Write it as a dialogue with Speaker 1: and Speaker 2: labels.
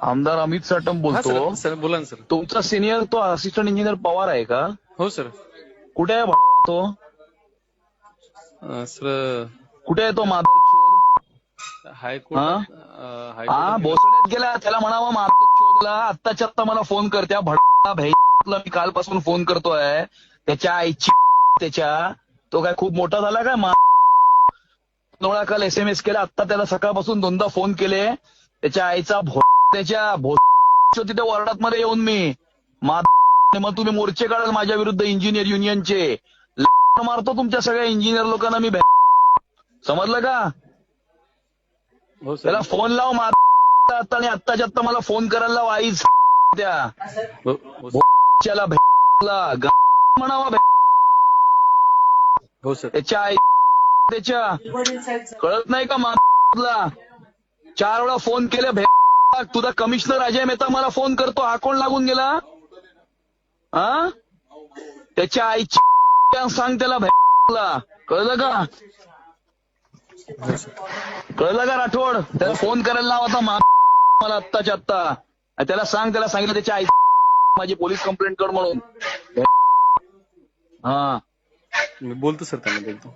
Speaker 1: आमदार अमित साटम
Speaker 2: हा
Speaker 1: बोलतो.
Speaker 2: सर बोला ना सर.
Speaker 1: तुमचा सिनियर तो असिस्टंट इंजिनियर पवार आहे का?
Speaker 2: हो सर.
Speaker 1: कुठे आहे तो?
Speaker 2: सर
Speaker 1: कुठे आहे तो माधव?
Speaker 2: हायकोर्ट
Speaker 1: हा भोसड्यात गेला. त्याला म्हणावा माधवला आत्ताच्या आत्ता मला फोन कर. त्या भडा भैला मी कालपासून फोन करतोय. त्याच्या आईची त्याच्या तो काय खूप मोठा झाला काय? काल SMS केला. आत्ता त्याला सकाळपासून 2दा फोन केले. त्याच्या आईचा त्याच्या तिथे वॉर्डात मध्ये येऊन मी मग तुम्ही मोर्चे काढाल माझ्या विरुद्ध इंजिनियर युनियनचे. मारतो तुमच्या सगळ्या इंजिनियर लोकांना मी. समजलं का?
Speaker 2: हो सर.
Speaker 1: त्याला फोन लाव आता आणि आत्ताच्या आत्ता मला फोन करायला लाव. आईच त्या म्हणावा
Speaker 2: हो सर.
Speaker 1: त्याच्या आई त्याच्या कळत नाही का? 4 वेळा फोन केले. तुझा कमिशनर अजय मेहता मला फोन करतो. हा कोण लागून गेला? हा त्याच्या आईची सांग त्याला. कळलं का? कळलं का राठोड? त्याला फोन करायला लाव आता मला आत्ताच्या आत्ता. त्याला सांग. त्याला सांगितलं त्याच्या आई माझी पोलीस कंप्लेंट कर म्हणून. हा
Speaker 2: मी बोलतो सर त्यांना बोलतो.